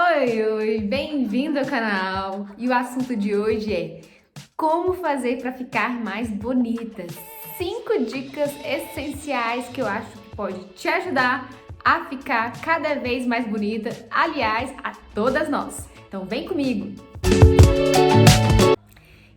Oi, bem-vindo ao canal! E o assunto de hoje é como fazer para ficar mais bonita. 5 dicas essenciais que eu acho que pode te ajudar a ficar cada vez mais bonita, aliás, a todas nós. Então vem comigo!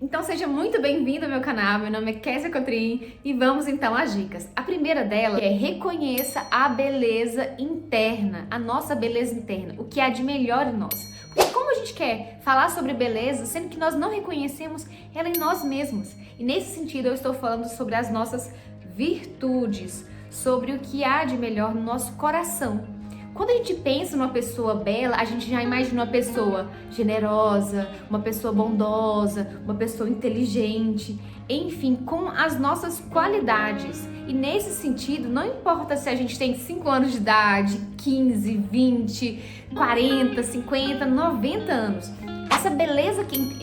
Então seja muito bem-vindo ao meu canal, meu nome é Kessia Cotrim e vamos então às dicas. A primeira delas é reconheça a beleza interna, a nossa beleza interna, o que há de melhor em nós. Porque como a gente quer falar sobre beleza, sendo que nós não reconhecemos ela em nós mesmos? E nesse sentido eu estou falando sobre as nossas virtudes, sobre o que há de melhor no nosso coração. Quando a gente pensa numa pessoa bela, a gente já imagina uma pessoa generosa, uma pessoa bondosa, uma pessoa inteligente, enfim, com as nossas qualidades. E nesse sentido, não importa se a gente tem 5 anos de idade, 15, 20, 40, 50, 90 anos. Essa beleza que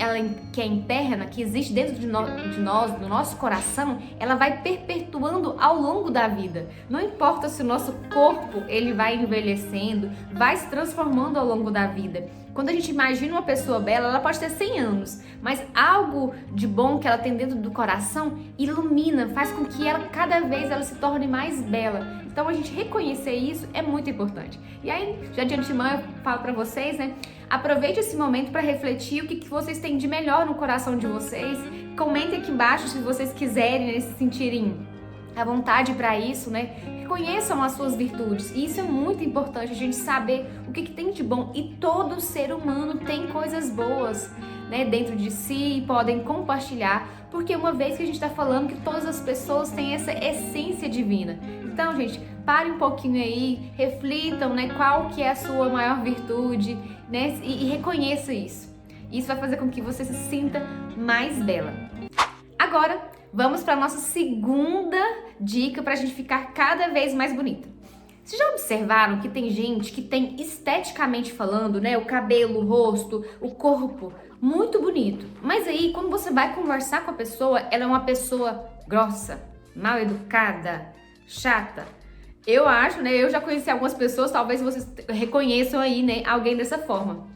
é interna, que existe dentro de nós, no nosso coração, ela vai perpetuando ao longo da vida. Não importa se o nosso corpo ele vai envelhecendo, vai se transformando ao longo da vida. Quando a gente imagina uma pessoa bela, ela pode ter 100 anos, mas algo de bom que ela tem dentro do coração ilumina, faz com que ela cada vez ela se torne mais bela. Então a gente reconhecer isso é muito importante. E aí, já de antemão eu falo para vocês, né? Aproveite esse momento para refletir o que vocês têm de melhor no coração de vocês. Comentem aqui embaixo se vocês quiserem, né, se sentirem à vontade para isso, né? Reconheçam as suas virtudes. E isso é muito importante, a gente saber o que tem de bom. E todo ser humano tem coisas boas, né, dentro de si e podem compartilhar. Porque uma vez que a gente está falando que todas as pessoas têm essa essência divina. Então, gente, pare um pouquinho aí, reflitam, né, qual que é a sua maior virtude, né, e reconheça isso. Isso vai fazer com que você se sinta mais bela. Agora, vamos para a nossa segunda dica para a gente ficar cada vez mais bonita. Vocês já observaram que tem gente que tem, esteticamente falando, né, o cabelo, o rosto, o corpo muito bonito, mas aí quando você vai conversar com a pessoa, ela é uma pessoa grossa, mal educada, chata. Eu acho, né, eu já conheci algumas pessoas, talvez vocês reconheçam aí, né, alguém dessa forma.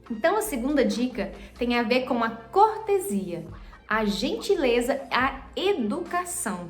Então a segunda dica tem a ver com a cortesia, a gentileza, a educação.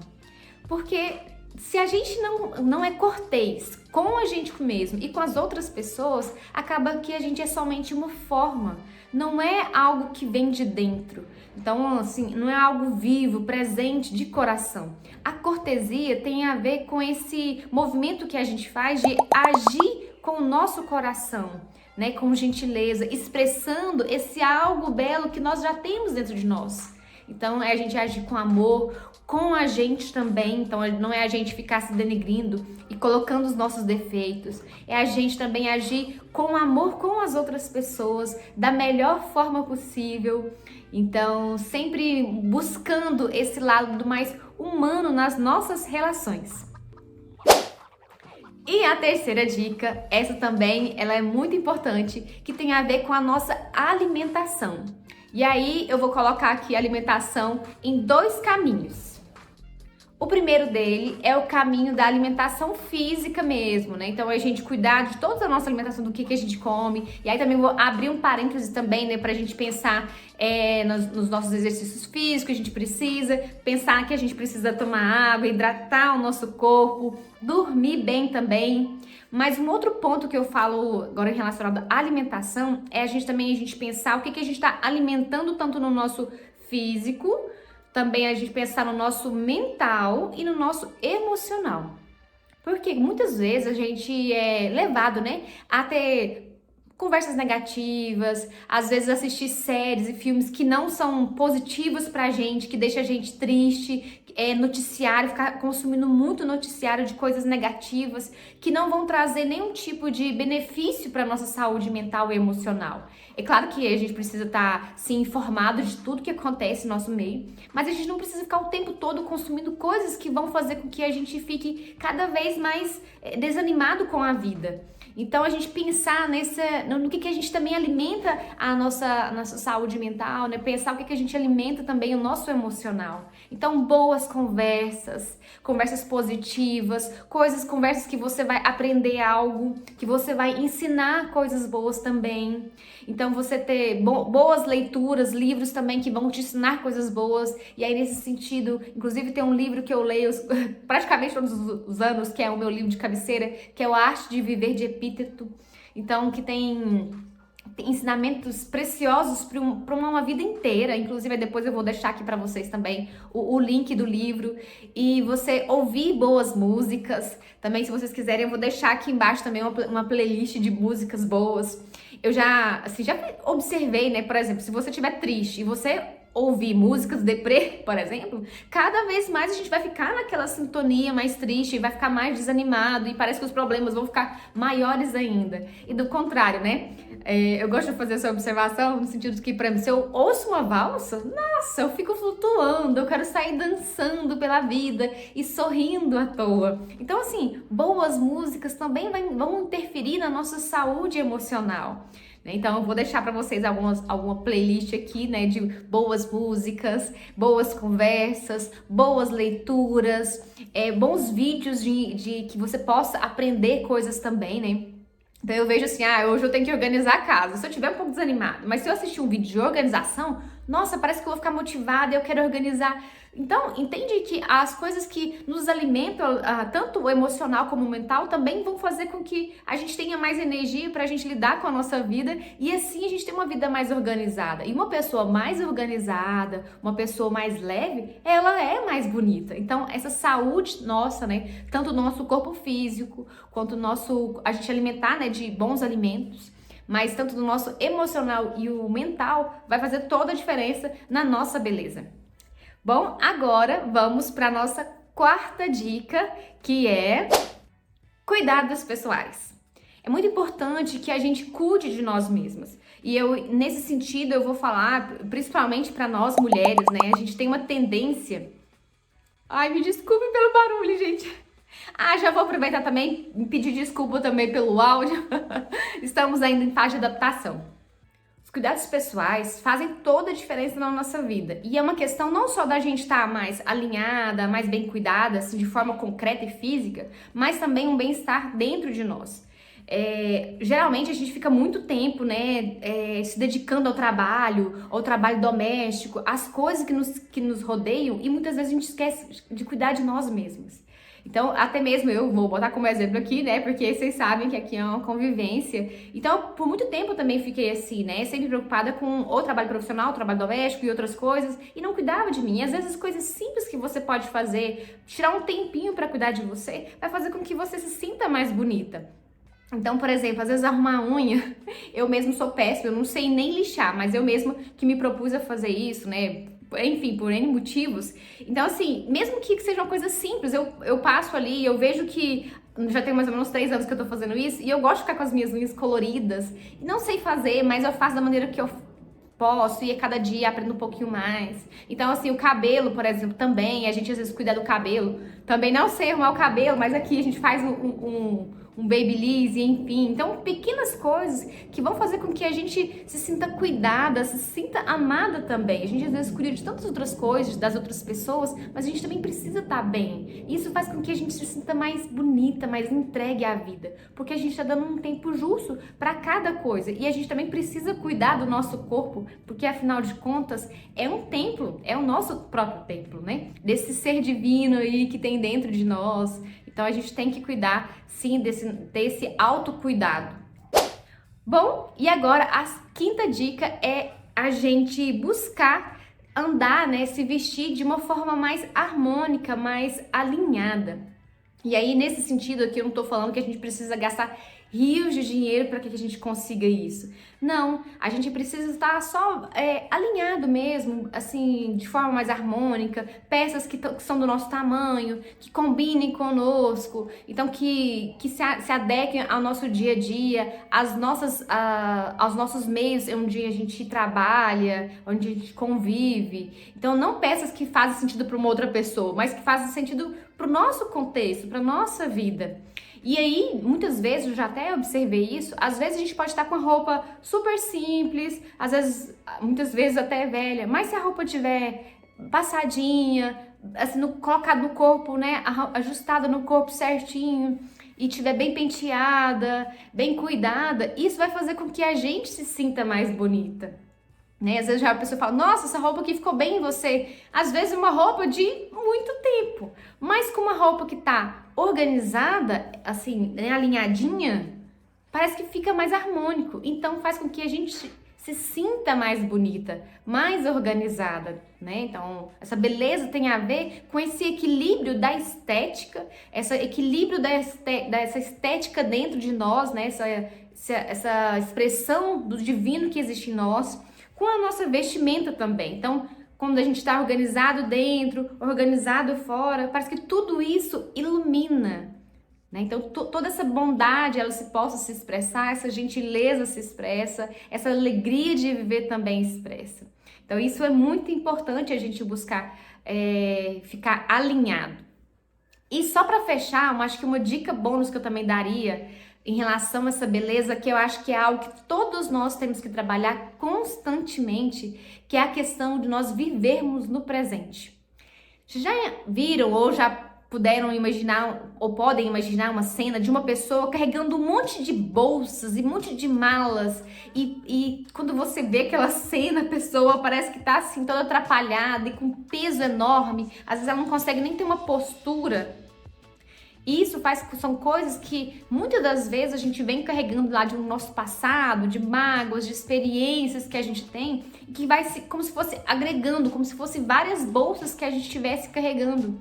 Porque se a gente não é cortês com a gente mesmo e com as outras pessoas, acaba que a gente é somente uma forma, não é algo que vem de dentro. Então, assim, não é algo vivo, presente, de coração. A cortesia tem a ver com esse movimento que a gente faz de agir com o nosso coração, né, com gentileza, expressando esse algo belo que nós já temos dentro de nós. Então, é a gente agir com amor, com a gente também. Então, não é a gente ficar se denegrindo e colocando os nossos defeitos. É a gente também agir com amor com as outras pessoas, da melhor forma possível. Então, sempre buscando esse lado do mais humano nas nossas relações. E a terceira dica, essa também, ela é muito importante, que tem a ver com a nossa alimentação. E aí eu vou colocar aqui a alimentação em 2 caminhos. O primeiro dele é o caminho da alimentação física mesmo, né? Então a gente cuidar de toda a nossa alimentação, do que a gente come. E aí também vou abrir um parêntese também, né, pra gente pensar nos nossos exercícios físicos que a gente precisa, pensar que a gente precisa tomar água, hidratar o nosso corpo, dormir bem também. Mas um outro ponto que eu falo agora relacionado à alimentação é a gente pensar o que a gente está alimentando tanto no nosso físico, também a gente pensar no nosso mental e no nosso emocional. Porque muitas vezes a gente é levado, né, a ter conversas negativas, às vezes assistir séries e filmes que não são positivos pra gente, que deixa a gente triste, noticiário, ficar consumindo muito noticiário de coisas negativas que não vão trazer nenhum tipo de benefício para nossa saúde mental e emocional. É claro que a gente precisa estar sim informado de tudo que acontece no nosso meio, mas a gente não precisa ficar o tempo todo consumindo coisas que vão fazer com que a gente fique cada vez mais desanimado com a vida. Então a gente pensar no que a gente também alimenta a nossa saúde mental, né? Pensar o que a gente alimenta também o nosso emocional. Então boas conversas, conversas positivas, conversas que você vai aprender algo, que você vai ensinar coisas boas também. Então você ter boas leituras, livros também que vão te ensinar coisas boas. E aí nesse sentido, inclusive tem um livro que eu leio praticamente todos os anos, que é o meu livro de cabeceira, que é o A Arte de Viver de Epíteto. Então que tem ensinamentos preciosos para uma vida inteira. Inclusive depois eu vou deixar aqui para vocês também o link do livro, e você ouvir boas músicas também. Se vocês quiserem, eu vou deixar aqui embaixo também uma playlist de músicas boas. Eu já observei, né, por exemplo, se você estiver triste e você ouvir músicas deprê, por exemplo, cada vez mais a gente vai ficar naquela sintonia mais triste, vai ficar mais desanimado e parece que os problemas vão ficar maiores ainda. E do contrário, né? Eu gosto de fazer essa observação no sentido de que, por exemplo, se eu ouço uma valsa, nossa, eu fico flutuando, eu quero sair dançando pela vida e sorrindo à toa. Então, assim, boas músicas também vão interferir na nossa saúde emocional. Então eu vou deixar para vocês alguma playlist aqui, né, de boas músicas, boas conversas, boas leituras, bons vídeos de que você possa aprender coisas também, né? Então eu vejo assim, hoje eu tenho que organizar a casa. Se eu estiver um pouco desanimado, mas se eu assistir um vídeo de organização, nossa, parece que eu vou ficar motivada, eu quero organizar. Então, entende que as coisas que nos alimentam, tanto o emocional como o mental, também vão fazer com que a gente tenha mais energia para a gente lidar com a nossa vida e assim a gente ter uma vida mais organizada. E uma pessoa mais organizada, uma pessoa mais leve, ela é mais bonita. Então, essa saúde nossa, né, tanto o nosso corpo físico quanto a gente alimentar, né, de bons alimentos, mas tanto do nosso emocional e o mental vai fazer toda a diferença na nossa beleza. Bom, agora vamos para a nossa quarta dica, que é cuidados pessoais. É muito importante que a gente cuide de nós mesmas. E nesse sentido, eu vou falar principalmente para nós mulheres, né? A gente tem uma tendência... Ai, me desculpe pelo barulho, gente. Já vou aproveitar também e pedir desculpa também pelo áudio. Estamos ainda em fase de adaptação. Os cuidados pessoais fazem toda a diferença na nossa vida. E é uma questão não só da gente estar mais alinhada, mais bem cuidada, assim, de forma concreta e física, mas também um bem-estar dentro de nós. Geralmente a gente fica muito tempo, né, se dedicando ao trabalho doméstico, às coisas que nos rodeiam, e muitas vezes a gente esquece de cuidar de nós mesmos. Então, até mesmo eu vou botar como exemplo aqui, né? Porque vocês sabem que aqui é uma convivência. Então, por muito tempo eu também fiquei assim, né? Sempre preocupada com o trabalho profissional, o trabalho doméstico e outras coisas. E não cuidava de mim. E às vezes as coisas simples que você pode fazer, tirar um tempinho pra cuidar de você, vai fazer com que você se sinta mais bonita. Então, por exemplo, às vezes arrumar a unha, eu mesmo sou péssima, eu não sei nem lixar, mas eu mesma que me propus a fazer isso, né? Enfim, por N motivos. Então, assim, mesmo que seja uma coisa simples, eu passo ali, eu vejo que já tem mais ou menos 3 anos que eu tô fazendo isso, e eu gosto de ficar com as minhas unhas coloridas. Não sei fazer, mas eu faço da maneira que eu posso, e a cada dia aprendo um pouquinho mais. Então, assim, o cabelo, por exemplo, também, a gente às vezes cuida do cabelo. Também não sei arrumar o cabelo, mas aqui a gente faz um babyliss, enfim. Então, pequenas coisas que vão fazer com que a gente se sinta cuidada, se sinta amada também. A gente às vezes cuida de tantas outras coisas, das outras pessoas, mas a gente também precisa estar bem. Isso faz com que a gente se sinta mais bonita, mais entregue à vida, porque a gente está dando um tempo justo para cada coisa. E a gente também precisa cuidar do nosso corpo, porque afinal de contas é um templo, é o nosso próprio templo, né? Desse ser divino aí que tem dentro de nós. Então a gente tem que cuidar, sim, desse autocuidado. Bom, e agora a quinta dica é a gente buscar andar, né, se vestir de uma forma mais harmônica, mais alinhada. E aí, nesse sentido aqui, eu não tô falando que a gente precisa gastar rios de dinheiro para que a gente consiga isso. Não, a gente precisa estar só alinhado mesmo, assim, de forma mais harmônica, peças que são do nosso tamanho, que combinem conosco, então que se adequem ao nosso dia a dia, aos nossos meios onde a gente trabalha, onde a gente convive. Então, não peças que fazem sentido para uma outra pessoa, mas que fazem sentido para o nosso contexto, para a nossa vida. E aí, muitas vezes, eu já até observei isso, às vezes a gente pode estar com a roupa super simples, às vezes, muitas vezes até velha, mas se a roupa tiver passadinha, assim, colocada no corpo, né, ajustada no corpo certinho, e tiver bem penteada, bem cuidada, isso vai fazer com que a gente se sinta mais bonita, né? Às vezes já a pessoa fala, nossa, essa roupa aqui ficou bem em você. Às vezes uma roupa de muito tempo, mas com uma roupa que tá organizada, assim, né, alinhadinha, parece que fica mais harmônico. Então faz com que a gente se sinta mais bonita, mais organizada, né? Então, essa beleza tem a ver com esse equilíbrio da estética, esse equilíbrio dessa estética dentro de nós, né? Essa expressão do divino que existe em nós, com a nossa vestimenta também. Então, quando a gente está organizado dentro, organizado fora, parece que tudo isso ilumina, né? Então, toda essa bondade, ela possa se expressar, essa gentileza se expressa, essa alegria de viver também expressa. Então, isso é muito importante a gente buscar ficar alinhado. E só para fechar, eu acho que uma dica bônus que eu também daria em relação a essa beleza, que eu acho que é algo que todos nós temos que trabalhar constantemente, que é a questão de nós vivermos no presente. Vocês já viram ou já puderam imaginar ou podem imaginar uma cena de uma pessoa carregando um monte de bolsas e um monte de malas e quando você vê aquela cena, a pessoa parece que tá assim toda atrapalhada e com peso enorme, às vezes ela não consegue nem ter uma postura. Isso são coisas que muitas das vezes a gente vem carregando lá de um nosso passado, de mágoas, de experiências que a gente tem, e que vai como se fosse agregando, como se fosse várias bolsas que a gente estivesse carregando.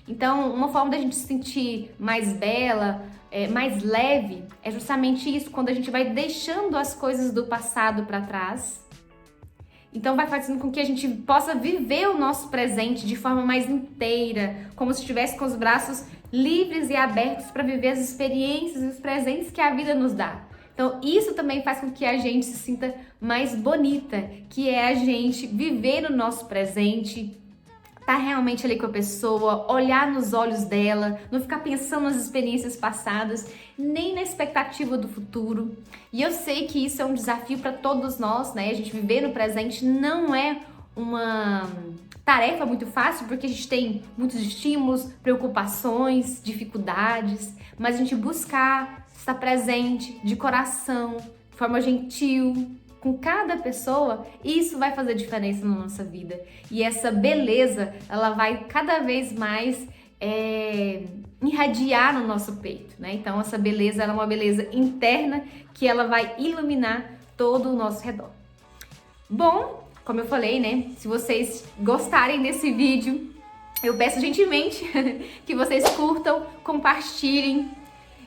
Então, uma forma da gente se sentir mais bela, mais leve, é justamente isso, quando a gente vai deixando as coisas do passado para trás. Então vai fazendo com que a gente possa viver o nosso presente de forma mais inteira, como se estivesse com os braços livres e abertos para viver as experiências e os presentes que a vida nos dá. Então isso também faz com que a gente se sinta mais bonita, que é a gente viver o nosso presente, tá realmente ali com a pessoa, olhar nos olhos dela, não ficar pensando nas experiências passadas, nem na expectativa do futuro. E eu sei que isso é um desafio para todos nós, né? A gente viver no presente não é uma tarefa muito fácil, porque a gente tem muitos estímulos, preocupações, dificuldades, mas a gente buscar estar presente de coração, de forma gentil, com cada pessoa, isso vai fazer diferença na nossa vida. E essa beleza, ela vai cada vez mais irradiar no nosso peito, né? Então, essa beleza, ela é uma beleza interna que ela vai iluminar todo o nosso redor. Bom, como eu falei, né? Se vocês gostarem desse vídeo, eu peço gentilmente que vocês curtam, compartilhem.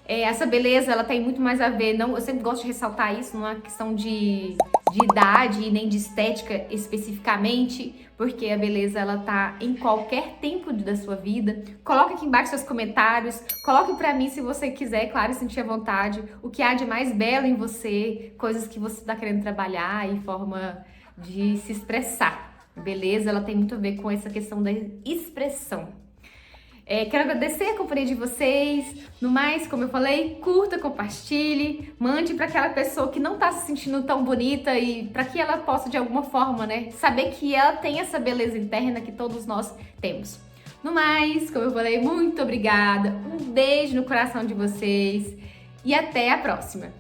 Essa beleza, ela tem muito mais a ver, eu sempre gosto de ressaltar isso, não é questão de idade e nem de estética especificamente, porque a beleza, ela tá em qualquer tempo da sua vida. Coloque aqui embaixo seus comentários, coloque pra mim se você quiser, claro, sentir à vontade, o que há de mais belo em você, coisas que você tá querendo trabalhar e forma de se expressar. A beleza, ela tem muito a ver com essa questão da expressão. Quero agradecer a companhia de vocês. No mais, como eu falei, curta, compartilhe, mande para aquela pessoa que não está se sentindo tão bonita e para que ela possa, de alguma forma, né, saber que ela tem essa beleza interna que todos nós temos. No mais, como eu falei, muito obrigada. Um beijo no coração de vocês e até a próxima.